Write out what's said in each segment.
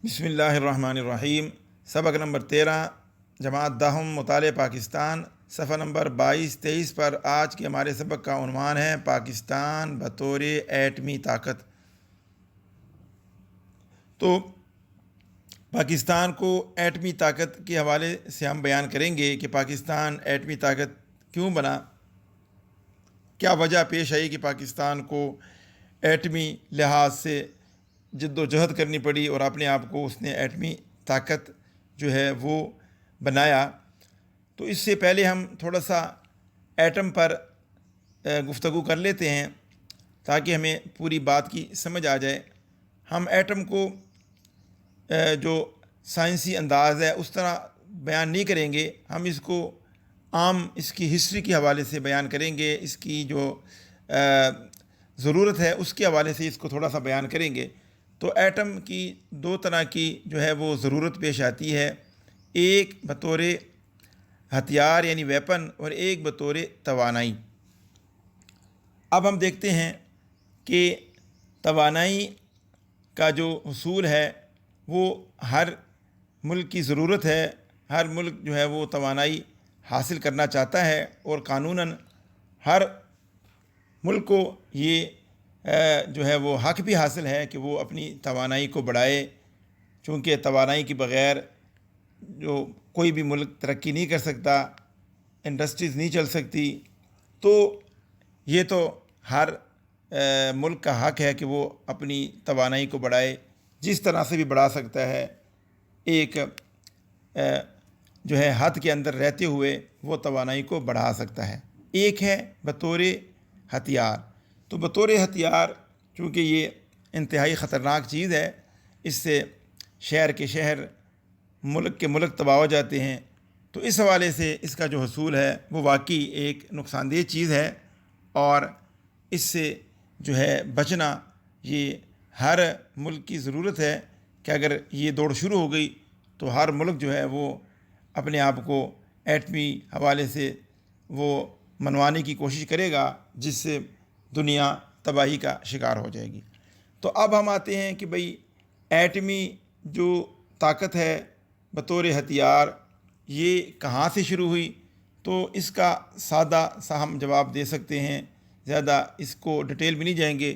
بسم اللہ الرحمن الرحیم۔ سبق نمبر 13، جماعت دہم، مطالعہ پاکستان، صفحہ نمبر 22-23 پر آج کے ہمارے سبق کا عنوان ہے پاکستان بطور ایٹمی طاقت۔ تو پاکستان کو ایٹمی طاقت کے حوالے سے ہم بیان کریں گے کہ پاکستان ایٹمی طاقت کیوں بنا، کیا وجہ پیش آئی کہ پاکستان کو ایٹمی لحاظ سے جد و جہد کرنی پڑی اور اپنے آپ کو اس نے ایٹمی طاقت جو ہے وہ بنایا۔ تو اس سے پہلے ہم تھوڑا سا ایٹم پر گفتگو کر لیتے ہیں تاکہ ہمیں پوری بات کی سمجھ آ جائے۔ ہم ایٹم کو جو سائنسی انداز ہے اس طرح بیان نہیں کریں گے، ہم اس کو عام اس کی ہسٹری کے حوالے سے بیان کریں گے، اس کی جو ضرورت ہے اس کے حوالے سے اس کو تھوڑا سا بیان کریں گے۔ تو ایٹم کی دو طرح کی جو ہے وہ ضرورت پیش آتی ہے، ایک بطور ہتھیار یعنی ویپن اور ایک بطور توانائی۔ اب ہم دیکھتے ہیں کہ توانائی کا جو حصول ہے وہ ہر ملک کی ضرورت ہے، ہر ملک جو ہے وہ توانائی حاصل کرنا چاہتا ہے اور قانوناً ہر ملک کو یہ جو ہے وہ حق بھی حاصل ہے کہ وہ اپنی توانائی کو بڑھائے، چونکہ توانائی کے بغیر جو کوئی بھی ملک ترقی نہیں کر سکتا، انڈسٹریز نہیں چل سکتی۔ تو یہ تو ہر ملک کا حق ہے کہ وہ اپنی توانائی کو بڑھائے، جس طرح سے بھی بڑھا سکتا ہے، ایک جو ہے حد کے اندر رہتے ہوئے وہ توانائی کو بڑھا سکتا ہے۔ ایک ہے بطور ہتھیار۔ تو بطور ہتھیار چونکہ یہ انتہائی خطرناک چیز ہے، اس سے شہر کے شہر، ملک کے ملک تباہ ہو جاتے ہیں، تو اس حوالے سے اس کا جو حصول ہے وہ واقعی ایک نقصان دہ چیز ہے، اور اس سے جو ہے بچنا یہ ہر ملک کی ضرورت ہے کہ اگر یہ دوڑ شروع ہو گئی تو ہر ملک جو ہے وہ اپنے آپ کو ایٹمی حوالے سے وہ منوانے کی کوشش کرے گا، جس سے دنیا تباہی کا شکار ہو جائے گی۔ تو اب ہم آتے ہیں کہ بھئی ایٹمی جو طاقت ہے بطور ہتھیار یہ کہاں سے شروع ہوئی؟ تو اس کا سادہ سا ہم جواب دے سکتے ہیں، زیادہ اس کو ڈیٹیل میں نہیں جائیں گے،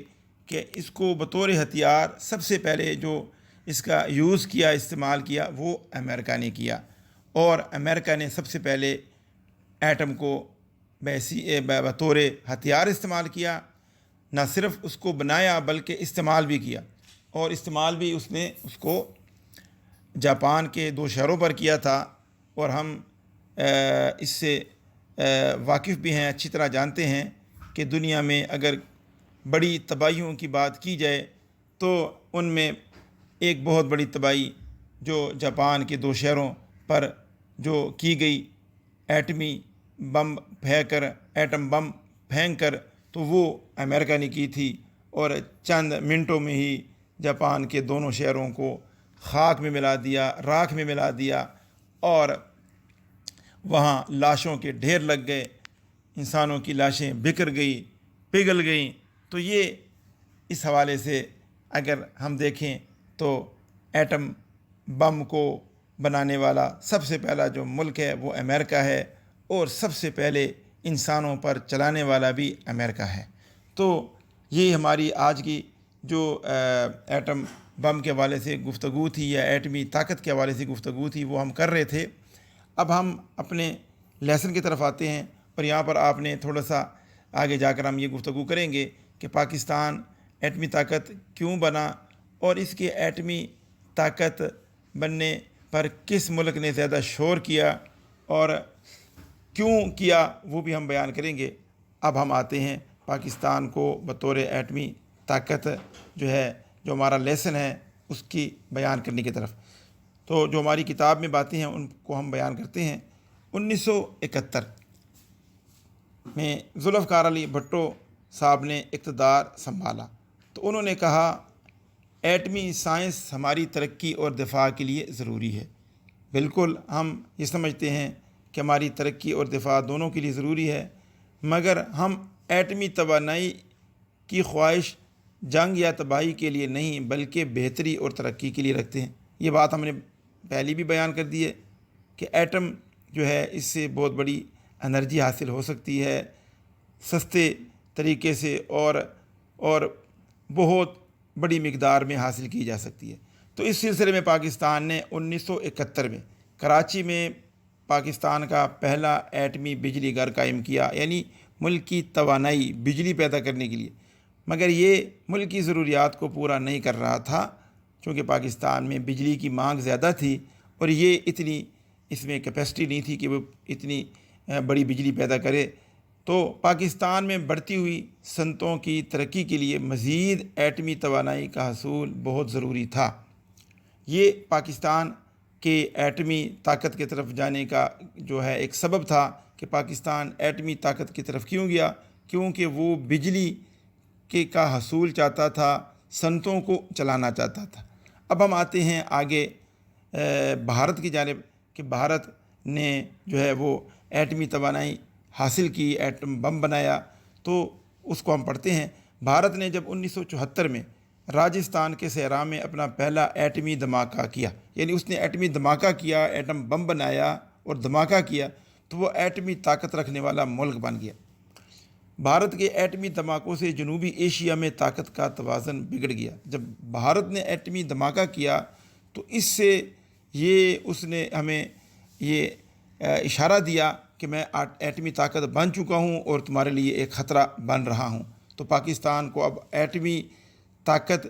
کہ اس کو بطور ہتھیار سب سے پہلے جو اس کا یوز کیا، استعمال کیا، وہ امریکہ نے کیا، اور امریکہ نے سب سے پہلے ایٹم کو بطور ہتھیار استعمال کیا۔ نہ صرف اس کو بنایا بلکہ استعمال بھی کیا، اور استعمال بھی اس نے اس کو جاپان کے 2 شہروں پر کیا تھا، اور ہم اس سے واقف بھی ہیں، اچھی طرح جانتے ہیں کہ دنیا میں اگر بڑی تباہیوں کی بات کی جائے تو ان میں ایک بہت بڑی تباہی جو جاپان کے 2 شہروں پر جو کی گئی، ایٹمی بم ایٹم بم پھینک کر، تو وہ امریکہ نے کی تھی، اور چند منٹوں میں ہی جاپان کے دونوں شہروں کو خاک میں ملا دیا، راکھ میں ملا دیا، اور وہاں لاشوں کے ڈھیر لگ گئے، انسانوں کی لاشیں بکھر گئی، پگھل گئیں۔ تو یہ اس حوالے سے اگر ہم دیکھیں تو ایٹم بم کو بنانے والا سب سے پہلا جو ملک ہے وہ امریکہ ہے، اور سب سے پہلے انسانوں پر چلانے والا بھی امریکہ ہے۔ تو یہ ہماری آج کی جو ایٹم بم کے حوالے سے گفتگو تھی، یا ایٹمی طاقت کے حوالے سے گفتگو تھی، وہ ہم کر رہے تھے۔ اب ہم اپنے لیسن کی طرف آتے ہیں، اور یہاں پر آپ نے تھوڑا سا آگے جا کر ہم یہ گفتگو کریں گے کہ پاکستان ایٹمی طاقت کیوں بنا، اور اس کے ایٹمی طاقت بننے پر کس ملک نے زیادہ شور کیا اور کیوں کیا، وہ بھی ہم بیان کریں گے۔ اب ہم آتے ہیں پاکستان کو بطور ایٹمی طاقت جو ہے، جو ہمارا لیسن ہے، اس کی بیان کرنے کی طرف۔ تو جو ہماری کتاب میں باتیں ہیں ان کو ہم بیان کرتے ہیں۔ 1971 میں ذوالفقار علی بھٹو صاحب نے اقتدار سنبھالا، تو انہوں نے کہا ایٹمی سائنس ہماری ترقی اور دفاع کے لیے ضروری ہے۔ بالکل ہم یہ سمجھتے ہیں کہ ہماری ترقی اور دفاع دونوں کے لیے ضروری ہے، مگر ہم ایٹمی توانائی کی خواہش جنگ یا تباہی کے لیے نہیں بلکہ بہتری اور ترقی کے لیے رکھتے ہیں۔ یہ بات ہم نے پہلی بھی بیان کر دی ہے کہ ایٹم جو ہے اس سے بہت بڑی انرجی حاصل ہو سکتی ہے سستے طریقے سے اور بہت بڑی مقدار میں حاصل کی جا سکتی ہے۔ تو اس سلسلے میں پاکستان نے 1971 میں کراچی میں پاکستان کا پہلا ایٹمی بجلی گھر قائم کیا، یعنی ملک کی توانائی بجلی پیدا کرنے کے لیے، مگر یہ ملک کی ضروریات کو پورا نہیں کر رہا تھا چونکہ پاکستان میں بجلی کی مانگ زیادہ تھی اور یہ اتنی اس میں کیپیسٹی نہیں تھی کہ وہ اتنی بڑی بجلی پیدا کرے۔ تو پاکستان میں بڑھتی ہوئی صنعتوں کی ترقی کے لیے مزید ایٹمی توانائی کا حصول بہت ضروری تھا۔ یہ پاکستان کے ایٹمی طاقت کی طرف جانے کا جو ہے ایک سبب تھا کہ پاکستان ایٹمی طاقت کی طرف کیوں گیا، کیونکہ وہ بجلی کا حصول چاہتا تھا، صنعتوں کو چلانا چاہتا تھا۔ اب ہم آتے ہیں آگے بھارت کی جانب کہ بھارت نے جو ہے وہ ایٹمی توانائی حاصل کی، ایٹم بم بنایا۔ تو اس کو ہم پڑھتے ہیں۔ بھارت نے جب 1974 میں راجستھان کے سیرا میں اپنا پہلا ایٹمی دھماکہ کیا، یعنی اس نے ایٹمی دھماکہ کیا، ایٹم بم بنایا اور دھماکہ کیا، تو وہ ایٹمی طاقت رکھنے والا ملک بن گیا۔ بھارت کے ایٹمی دھماکوں سے جنوبی ایشیا میں طاقت کا توازن بگڑ گیا۔ جب بھارت نے ایٹمی دھماکہ کیا تو اس سے اس نے ہمیں یہ اشارہ دیا کہ میں ایٹمی طاقت بن چکا ہوں اور تمہارے لیے ایک خطرہ بن رہا ہوں۔ تو پاکستان کو اب ایٹمی طاقت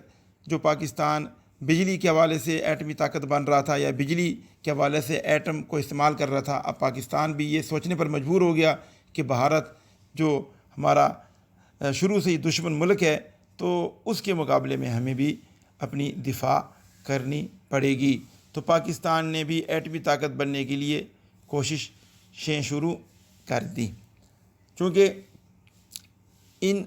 جو پاکستان بجلی کے حوالے سے ایٹمی طاقت بن رہا تھا یا بجلی کے حوالے سے ایٹم کو استعمال کر رہا تھا، اب پاکستان بھی یہ سوچنے پر مجبور ہو گیا کہ بھارت جو ہمارا شروع سے ہی دشمن ملک ہے تو اس کے مقابلے میں ہمیں بھی اپنی دفاع کرنی پڑے گی۔ تو پاکستان نے بھی ایٹمی طاقت بننے کے لیے کوششیں شروع کر دی۔ چونکہ یہ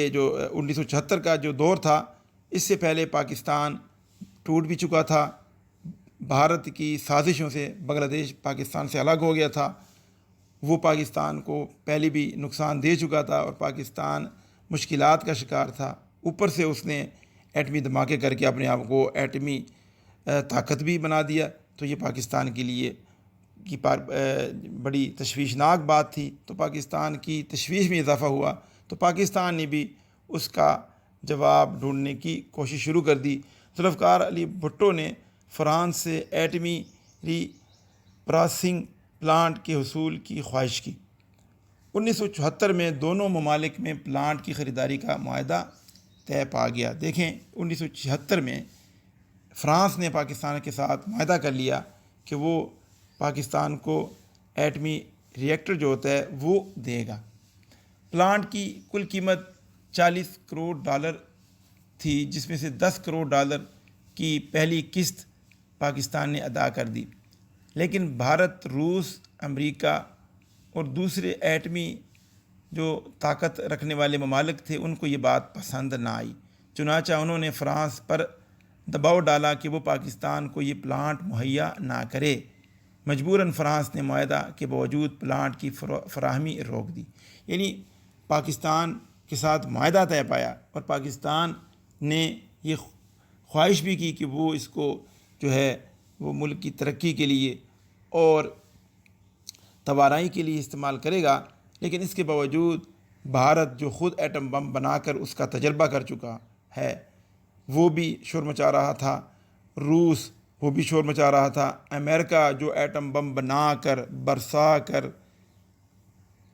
جو 1974 کا جو دور تھا، اس سے پہلے پاکستان ٹوٹ بھی چکا تھا، بھارت کی سازشوں سے بنگلہ دیش پاکستان سے الگ ہو گیا تھا، وہ پاکستان کو پہلے بھی نقصان دے چکا تھا اور پاکستان مشکلات کا شکار تھا۔ اوپر سے اس نے ایٹمی دھماکے کر کے اپنے آپ کو ایٹمی طاقت بھی بنا دیا، تو یہ پاکستان کے لیے بڑی تشویشناک بات تھی۔ تو پاکستان کی تشویش میں اضافہ ہوا، تو پاکستان نے بھی اس کا جواب ڈھونڈنے کی کوشش شروع کر دی۔ ذوالفقار علی بھٹو نے فرانس سے ایٹمی ری پروسیسنگ پلانٹ کے حصول کی خواہش کی۔ 1974 میں دونوں ممالک میں پلانٹ کی خریداری کا معاہدہ طے پا گیا۔ دیکھیں 1976 میں فرانس نے پاکستان کے ساتھ معاہدہ کر لیا کہ وہ پاکستان کو ایٹمی ری ایکٹر جو ہوتا ہے وہ دے گا۔ پلانٹ کی کل قیمت $40 کروڑ تھی، جس میں سے $10 کروڑ کی پہلی قسط پاکستان نے ادا کر دی، لیکن بھارت، روس، امریکہ اور دوسرے ایٹمی جو طاقت رکھنے والے ممالک تھے ان کو یہ بات پسند نہ آئی، چنانچہ انہوں نے فرانس پر دباؤ ڈالا کہ وہ پاکستان کو یہ پلانٹ مہیا نہ کرے۔ مجبوراً فرانس نے معاہدہ کے باوجود پلانٹ کی فراہمی روک دی، یعنی پاکستان کے ساتھ معاہدہ طے پایا اور پاکستان نے یہ خواہش بھی کی کہ وہ اس کو جو ہے وہ ملک کی ترقی کے لیے اور توانائی کے لیے استعمال کرے گا، لیکن اس کے باوجود بھارت جو خود ایٹم بم بنا کر اس کا تجربہ کر چکا ہے وہ بھی شور مچا رہا تھا، روس وہ بھی شور مچا رہا تھا، امریکہ جو ایٹم بم بنا کر برسا کر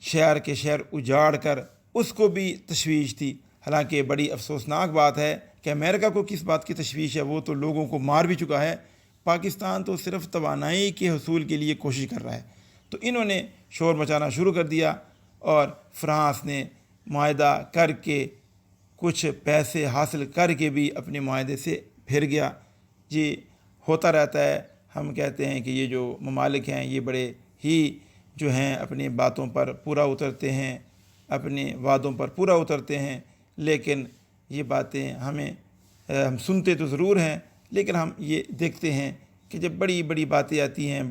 شہر کے شہر اجاڑ کر اس کو بھی تشویش تھی۔ حالانکہ بڑی افسوسناک بات ہے کہ امریکہ کو کس بات کی تشویش ہے، وہ تو لوگوں کو مار بھی چکا ہے، پاکستان تو صرف توانائی کے حصول کے لیے کوشش کر رہا ہے۔ تو انہوں نے شور مچانا شروع کر دیا اور فرانس نے معاہدہ کر کے کچھ پیسے حاصل کر کے بھی اپنے معاہدے سے پھر گیا۔ یہ ہوتا رہتا ہے، ہم کہتے ہیں کہ یہ جو ممالک ہیں یہ بڑے ہی جو ہیں اپنی باتوں پر پورا اترتے ہیں، اپنے وعدوں پر پورا اترتے ہیں، لیکن یہ باتیں ہم سنتے تو ضرور ہیں، لیکن ہم یہ دیکھتے ہیں کہ جب بڑی بڑی باتیں آتی ہیں،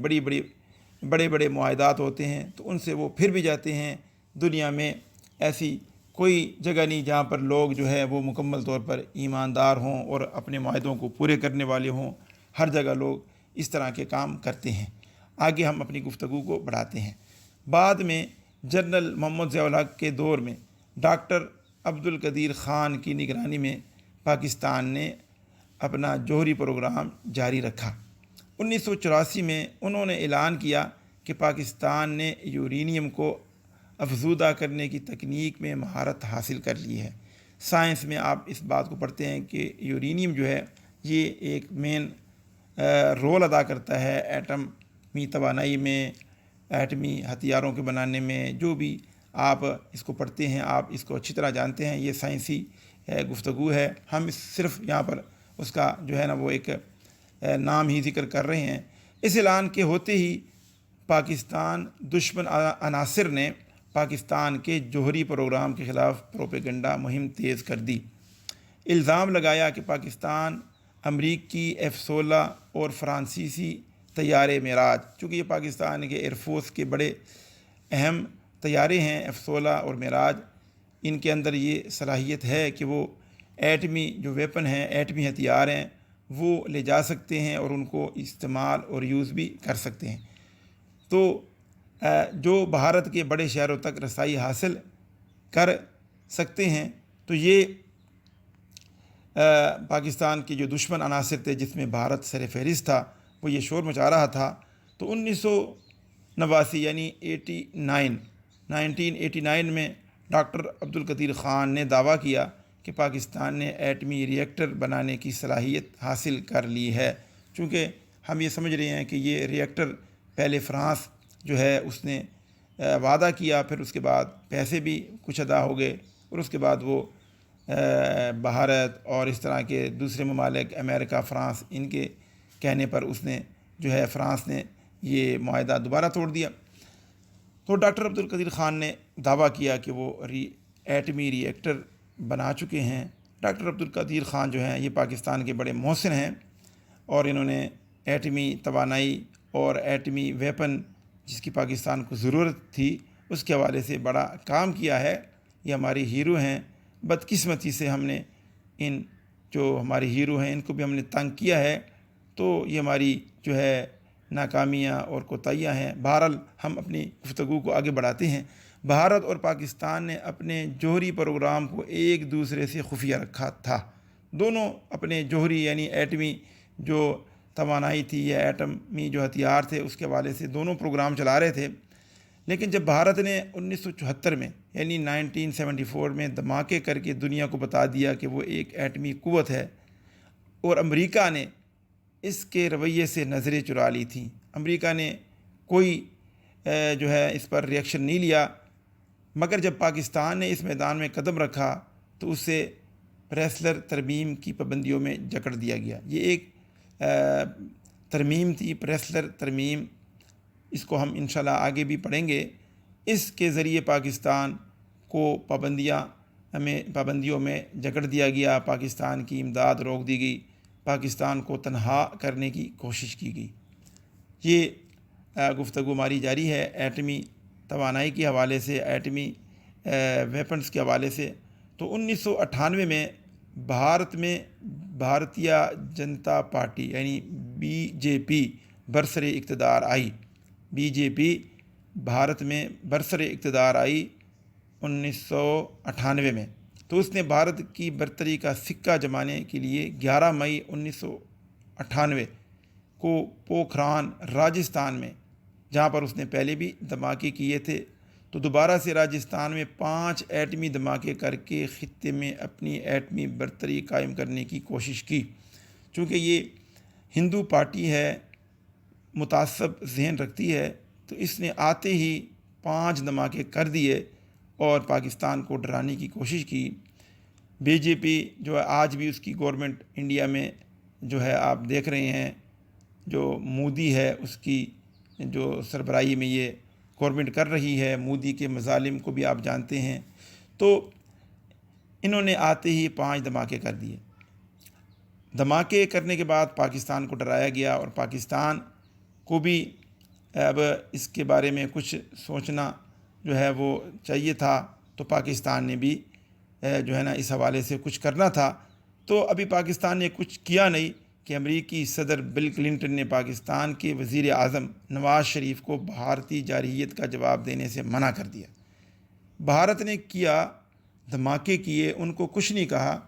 بڑے بڑے معاہدات ہوتے ہیں تو ان سے وہ پھر بھی جاتے ہیں۔ دنیا میں ایسی کوئی جگہ نہیں جہاں پر لوگ جو ہے وہ مکمل طور پر ایماندار ہوں اور اپنے معاہدوں کو پورے کرنے والے ہوں. ہر جگہ لوگ اس طرح کے کام کرتے ہیں. آگے ہم اپنی گفتگو کو بڑھاتے ہیں. بعد میں جنرل محمد ضیاء الحق کے دور میں ڈاکٹر عبد القدیر خان کی نگرانی میں پاکستان نے اپنا جوہری پروگرام جاری رکھا. 1984 میں انہوں نے اعلان کیا کہ پاکستان نے یورینیم کو افزودہ کرنے کی تکنیک میں مہارت حاصل کر لی ہے. سائنس میں آپ اس بات کو پڑھتے ہیں کہ یورینیم جو ہے یہ ایک مین رول ادا کرتا ہے ایٹمی توانائی میں، ایٹمی ہتھیاروں کے بنانے میں. جو بھی آپ اس کو پڑھتے ہیں آپ اس کو اچھی طرح جانتے ہیں. یہ سائنسی گفتگو ہے. ہم صرف یہاں پر اس کا جو ہے نا وہ ایک نام ہی ذکر کر رہے ہیں. اس اعلان کے ہوتے ہی پاکستان دشمن عناصر نے پاکستان کے جوہری پروگرام کے خلاف پروپیگنڈا مہم تیز کر دی. الزام لگایا کہ پاکستان امریکی F-16 اور فرانسیسی طیارے معراج، چونکہ یہ پاکستان کے ایئر فورس کے بڑے اہم طیارے ہیں F-16 اور معراج، ان کے اندر یہ صلاحیت ہے کہ وہ ایٹمی جو ویپن ہیں، ایٹمی ہتھیار ہیں، وہ لے جا سکتے ہیں اور ان کو استعمال اور یوز بھی کر سکتے ہیں. تو جو بھارت کے بڑے شہروں تک رسائی حاصل کر سکتے ہیں. تو یہ پاکستان کے جو دشمن عناصر تھے جس میں بھارت سر فہرست تھا، وہ یہ شور مچا رہا تھا. تو 1989 یعنی 1989 میں ڈاکٹر عبد القدیر خان نے دعویٰ کیا کہ پاکستان نے ایٹمی ری ایکٹر بنانے کی صلاحیت حاصل کر لی ہے. چونکہ ہم یہ سمجھ رہے ہیں کہ یہ ری ایکٹر پہلے فرانس جو ہے اس نے وعدہ کیا، پھر اس کے بعد پیسے بھی کچھ ادا ہو گئے، اور اس کے بعد وہ بھارت اور اس طرح کے دوسرے ممالک امریکہ، فرانس، ان کے کہنے پر اس نے جو ہے فرانس نے یہ معاہدہ دوبارہ توڑ دیا. تو ڈاکٹر عبد القدیر خان نے دعویٰ کیا کہ وہ ایٹمی ری ایکٹر بنا چکے ہیں. ڈاکٹر عبد القدیر خان جو ہیں یہ پاکستان کے بڑے محسن ہیں، اور انہوں نے ایٹمی توانائی اور ایٹمی ویپن جس کی پاکستان کو ضرورت تھی اس کے حوالے سے بڑا کام کیا ہے. یہ ہماری ہیرو ہیں. بدقسمتی سے ہم نے ان جو ہمارے ہیرو ہیں ان کو بھی ہم نے تنگ کیا ہے. تو یہ ہماری جو ہے ناکامیاں اور کوتاہیاں ہیں. بہرحال ہم اپنی گفتگو کو آگے بڑھاتے ہیں. بھارت اور پاکستان نے اپنے جوہری پروگرام کو ایک دوسرے سے خفیہ رکھا تھا. دونوں اپنے جوہری یعنی ایٹمی جو توانائی تھی یا ایٹمی جو ہتھیار تھے اس کے حوالے سے دونوں پروگرام چلا رہے تھے. لیکن جب بھارت نے 1974 میں یعنی 1974 میں دھماکے کر کے دنیا کو بتا دیا کہ وہ ایک ایٹمی قوت ہے، اور امریکہ نے اس کے رویے سے نظریں چرا لی تھیں. امریکہ نے کوئی جو ہے اس پر ری ایکشن نہیں لیا، مگر جب پاکستان نے اس میدان میں قدم رکھا تو اسے پریسلر ترمیم کی پابندیوں میں جکڑ دیا گیا. یہ ایک ترمیم تھی، پریسلر ترمیم. اس کو ہم انشاءاللہ آگے بھی پڑھیں گے. اس کے ذریعے پاکستان کو پابندیوں میں جکڑ دیا گیا. پاکستان کی امداد روک دی گئی. پاکستان کو تنہا کرنے کی کوشش کی گئی. یہ گفتگو ہماری جاری ہے ایٹمی توانائی کے حوالے سے، ایٹمی ویپنز کے حوالے سے. تو 1998 میں بھارت میں بھارتیہ جنتا پارٹی یعنی BJP برسر اقتدار آئی. BJP بھارت میں برسر اقتدار آئی 1998 میں. تو اس نے بھارت کی برتری کا سکہ جمانے کے لیے 11 مئی 1998 کو پوکھران راجستھان میں، جہاں پر اس نے پہلے بھی دھماکے کیے تھے، تو دوبارہ سے راجستھان میں 5 ایٹمی دھماکے کر کے خطے میں اپنی ایٹمی برتری قائم کرنے کی کوشش کی. چونکہ یہ ہندو پارٹی ہے، متعصب ذہن رکھتی ہے، تو اس نے آتے ہی 5 دھماکے کر دیے اور پاکستان کو ڈرانے کی کوشش کی. BJP جو ہے آج بھی اس کی گورنمنٹ انڈیا میں جو ہے آپ دیکھ رہے ہیں، جو مودی ہے اس کی جو سربراہی میں یہ گورنمنٹ کر رہی ہے. مودی کے مظالم کو بھی آپ جانتے ہیں. تو انہوں نے آتے ہی 5 دھماکے کر دیے. دھماکے کرنے کے بعد پاکستان کو ڈرایا گیا، اور پاکستان کو بھی اب اس کے بارے میں کچھ سوچنا جو ہے وہ چاہیے تھا. تو پاکستان نے بھی جو ہے نا اس حوالے سے کچھ کرنا تھا. تو ابھی پاکستان نے کچھ کیا نہیں کہ امریکی صدر بل کلنٹن نے پاکستان کے وزیر اعظم نواز شریف کو بھارتی جارحیت کا جواب دینے سے منع کر دیا. بھارت نے کیا، دھماکے کیے، ان کو کچھ نہیں کہا.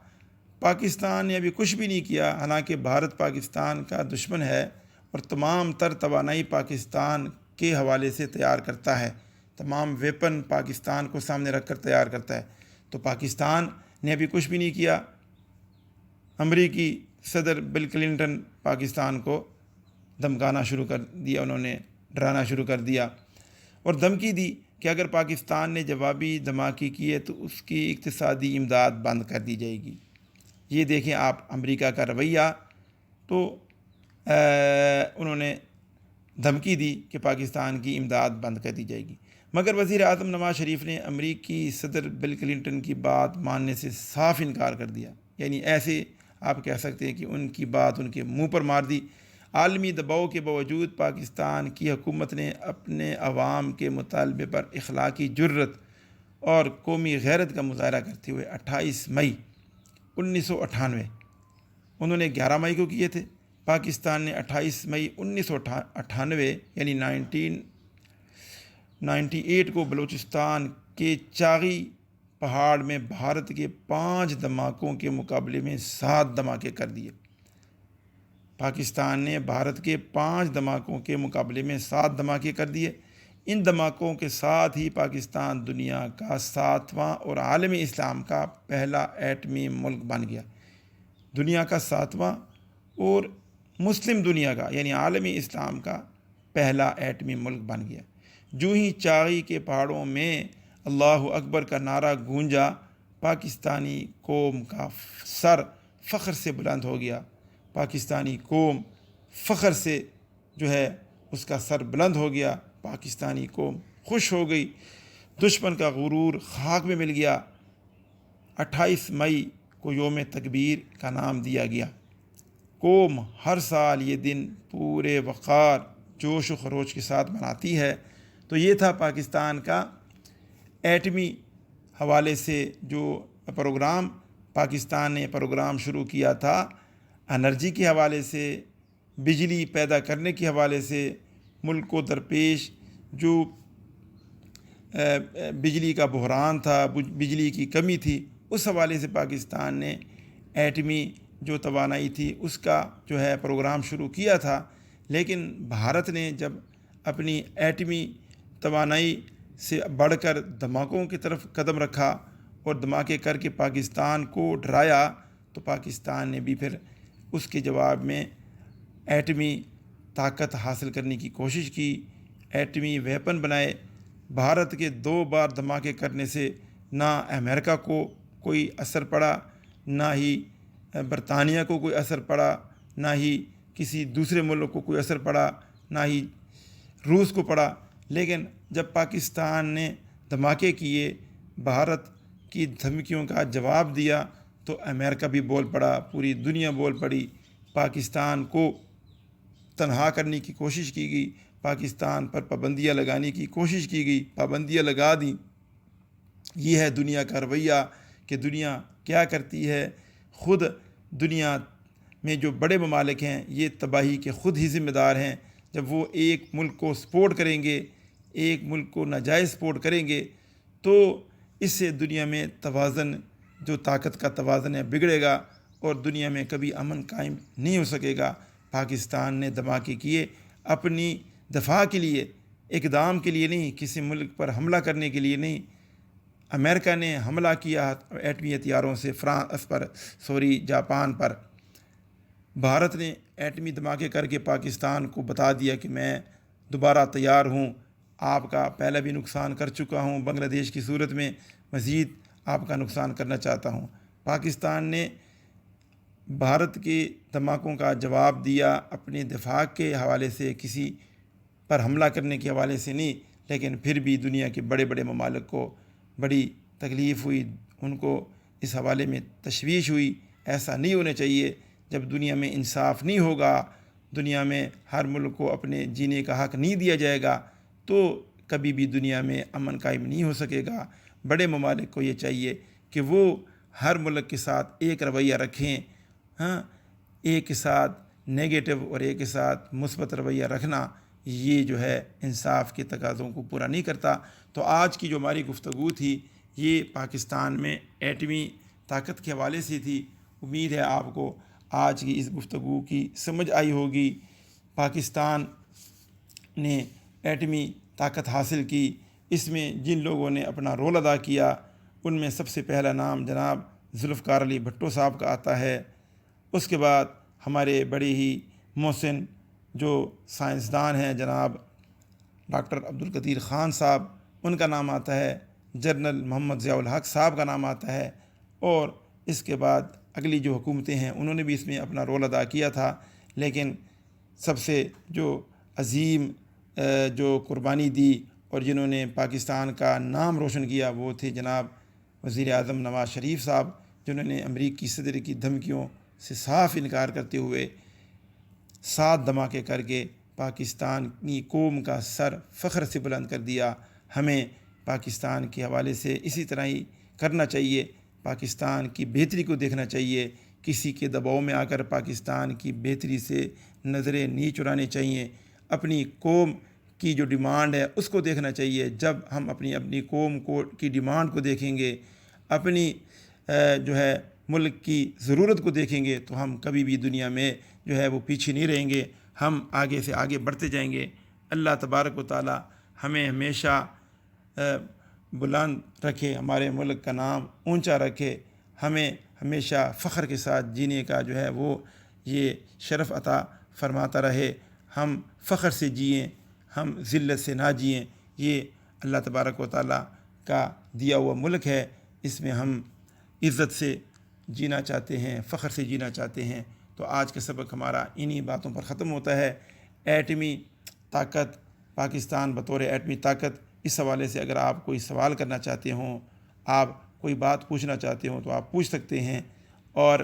پاکستان نے ابھی کچھ بھی نہیں کیا، حالانکہ بھارت پاکستان کا دشمن ہے اور تمام تر توانائی پاکستان کے حوالے سے تیار کرتا ہے، تمام ویپن پاکستان کو سامنے رکھ کر تیار کرتا ہے. تو پاکستان نے ابھی کچھ بھی نہیں کیا. امریکی صدر بل کلنٹن پاکستان کو دھمکانا شروع کر دیا، انہوں نے ڈرانا شروع کر دیا اور دھمکی دی کہ اگر پاکستان نے جوابی دھماکے کیے تو اس کی اقتصادی امداد بند کر دی جائے گی. یہ دیکھیں آپ امریکہ کا رویہ. تو انہوں نے دھمکی دی کہ پاکستان کی امداد بند کر دی جائے گی، مگر وزیر اعظم نواز شریف نے امریکی صدر بل کلنٹن کی بات ماننے سے صاف انکار کر دیا. یعنی ایسے آپ کہہ سکتے ہیں کہ ان کی بات ان کے منہ پر مار دی. عالمی دباؤ کے باوجود پاکستان کی حکومت نے اپنے عوام کے مطالبے پر اخلاقی جرت اور قومی غیرت کا مظاہرہ کرتے ہوئے 28 مئی 1998 انہوں نے 11 مئی کو کیے تھے، پاکستان نے 28 مئی 1998 یعنی 1998 کو بلوچستان کے چاغی پہاڑ میں بھارت کے 5 دھماکوں کے مقابلے میں 7 دھماکے کر دیے. پاکستان نے بھارت کے 5 دھماکوں کے مقابلے میں 7 دھماکے کر دیے. ان دھماکوں کے ساتھ ہی پاکستان دنیا کا 7واں اور عالم اسلام کا پہلا ایٹمی ملک بن گیا. دنیا کا 7واں اور مسلم دنیا کا یعنی عالمی اسلام کا پہلا ایٹمی ملک بن گیا. جو ہی چاغی کے پہاڑوں میں اللہ اکبر کا نعرہ گونجا، پاکستانی قوم کا سر فخر سے بلند ہو گیا. پاکستانی قوم فخر سے جو ہے اس کا سر بلند ہو گیا. پاکستانی قوم خوش ہو گئی، دشمن کا غرور خاک میں مل گیا. 28 مئی کو یوم تکبیر کا نام دیا گیا. قوم ہر سال یہ دن پورے وقار، جوش و خروش کے ساتھ مناتی ہے. تو یہ تھا پاکستان کا ایٹمی حوالے سے جو پروگرام. پاکستان نے پروگرام شروع کیا تھا انرجی کے حوالے سے، بجلی پیدا کرنے کے حوالے سے. ملک کو درپیش جو بجلی کا بحران تھا، بجلی کی کمی تھی، اس حوالے سے پاکستان نے ایٹمی جو توانائی تھی اس کا جو ہے پروگرام شروع کیا تھا. لیکن بھارت نے جب اپنی ایٹمی توانائی سے بڑھ کر دھماکوں کی طرف قدم رکھا اور دھماکے کر کے پاکستان کو ڈرایا، تو پاکستان نے بھی پھر اس کے جواب میں ایٹمی طاقت حاصل کرنے کی کوشش کی، ایٹمی ویپن بنائے. بھارت کے 2 بار دھماکے کرنے سے نہ امریکہ کو کوئی اثر پڑا، نہ ہی برطانیہ کو کوئی اثر پڑا، نہ ہی کسی دوسرے ملک کو کوئی اثر پڑا، نہ ہی روس کو پڑا. لیکن جب پاکستان نے دھماکے کیے، بھارت کی دھمکیوں کا جواب دیا، تو امریکہ بھی بول پڑا، پوری دنیا بول پڑی. پاکستان کو تنہا کرنے کی کوشش کی گئی، پاکستان پر پابندیاں لگانے کی کوشش کی گئی، پابندیاں لگا دیں. یہ ہے دنیا کا رویہ کہ دنیا کیا کرتی ہے. خود دنیا میں جو بڑے ممالک ہیں یہ تباہی کے خود ہی ذمہ دار ہیں. جب وہ ایک ملک کو سپورٹ کریں گے، ایک ملک کو ناجائز سپورٹ کریں گے، تو اس سے دنیا میں توازن، جو طاقت کا توازن ہے، بگڑے گا اور دنیا میں کبھی امن قائم نہیں ہو سکے گا. پاکستان نے دھماکے کیے اپنی دفاع کے لیے، اقدام کے لیے نہیں، کسی ملک پر حملہ کرنے کے لیے نہیں. امریکہ نے حملہ کیا ایٹمی ہتھیاروں سے جاپان پر. بھارت نے ایٹمی دھماکے کر کے پاکستان کو بتا دیا کہ میں دوبارہ تیار ہوں، آپ کا پہلے بھی نقصان کر چکا ہوں، بنگلہ دیش کی صورت میں مزید آپ کا نقصان کرنا چاہتا ہوں. پاکستان نے بھارت کے دھماکوں کا جواب دیا اپنے دفاع کے حوالے سے، کسی پر حملہ کرنے کے حوالے سے نہیں. لیکن پھر بھی دنیا کے بڑے بڑے ممالک کو بڑی تکلیف ہوئی، ان کو اس حوالے میں تشویش ہوئی. ایسا نہیں ہونا چاہیے. جب دنیا میں انصاف نہیں ہوگا، دنیا میں ہر ملک کو اپنے جینے کا حق نہیں دیا جائے گا، تو کبھی بھی دنیا میں امن قائم نہیں ہو سکے گا. بڑے ممالک کو یہ چاہیے کہ وہ ہر ملک کے ساتھ ایک رویہ رکھیں. ہاں، ایک کے ساتھ نیگیٹو اور ایک کے ساتھ مثبت رویہ رکھنا یہ جو ہے انصاف کے تقاضوں کو پورا نہیں کرتا. تو آج کی جو ہماری گفتگو تھی یہ پاکستان میں ایٹمی طاقت کے حوالے سے تھی. امید ہے آپ کو آج کی اس گفتگو کی سمجھ آئی ہوگی. پاکستان نے ایٹمی طاقت حاصل کی، اس میں جن لوگوں نے اپنا رول ادا کیا ان میں سب سے پہلا نام جناب ذوالفقار علی بھٹو صاحب کا آتا ہے. اس کے بعد ہمارے بڑے ہی محسن جو سائنسدان ہیں جناب ڈاکٹر عبدالقدیر خان صاحب، ان کا نام آتا ہے. جنرل محمد ضیاء الحق صاحب کا نام آتا ہے. اور اس کے بعد اگلی جو حکومتیں ہیں انہوں نے بھی اس میں اپنا رول ادا کیا تھا، لیکن سب سے جو عظیم جو قربانی دی اور جنہوں نے پاکستان کا نام روشن کیا وہ تھے جناب وزیر اعظم نواز شریف صاحب، جنہوں نے امریکی صدر کی دھمکیوں سے صاف انکار کرتے ہوئے 7 دھماکے کر کے پاکستانی قوم کا سر فخر سے بلند کر دیا. ہمیں پاکستان کے حوالے سے اسی طرح ہی کرنا چاہیے، پاکستان کی بہتری کو دیکھنا چاہیے، کسی کے دباؤ میں آ کر پاکستان کی بہتری سے نظریں نہیں چرانے چاہیے. اپنی قوم کی جو ڈیمانڈ ہے اس کو دیکھنا چاہیے. جب ہم اپنی قوم کی ڈیمانڈ کو دیکھیں گے، اپنی جو ہے ملک کی ضرورت کو دیکھیں گے تو ہم کبھی بھی دنیا میں جو ہے وہ پیچھے نہیں رہیں گے، ہم آگے سے آگے بڑھتے جائیں گے. اللہ تبارک و تعالی ہمیں ہمیشہ بلند رکھے، ہمارے ملک کا نام اونچا رکھے، ہمیں ہمیشہ فخر کے ساتھ جینے کا جو ہے وہ یہ شرف عطا فرماتا رہے. ہم فخر سے جئیں، ہم ذلت سے نہ جئیں. یہ اللہ تبارک و تعالی کا دیا ہوا ملک ہے، اس میں ہم عزت سے جینا چاہتے ہیں، فخر سے جینا چاہتے ہیں. تو آج کا سبق ہمارا انہی باتوں پر ختم ہوتا ہے. ایٹمی طاقت، پاکستان بطور ایٹمی طاقت، اس حوالے سے اگر آپ کوئی سوال کرنا چاہتے ہوں، آپ کوئی بات پوچھنا چاہتے ہوں تو آپ پوچھ سکتے ہیں. اور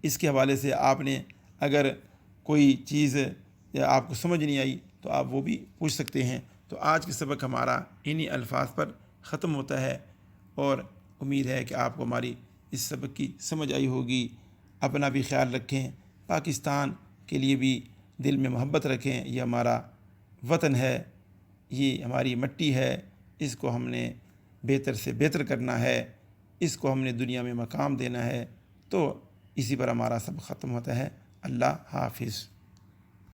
اس کے حوالے سے آپ نے اگر کوئی چیز یا آپ کو سمجھ نہیں آئی تو آپ وہ بھی پوچھ سکتے ہیں. تو آج کا سبق ہمارا انہی الفاظ پر ختم ہوتا ہے، اور امید ہے کہ آپ کو ہماری اس سبق کی سمجھ آئی ہوگی. اپنا بھی خیال رکھیں، پاکستان کے لیے بھی دل میں محبت رکھیں. یہ ہمارا وطن ہے، یہ ہماری مٹی ہے، اس کو ہم نے بہتر سے بہتر کرنا ہے، اس کو ہم نے دنیا میں مقام دینا ہے. تو اسی پر ہمارا سب ختم ہوتا ہے. اللہ حافظ.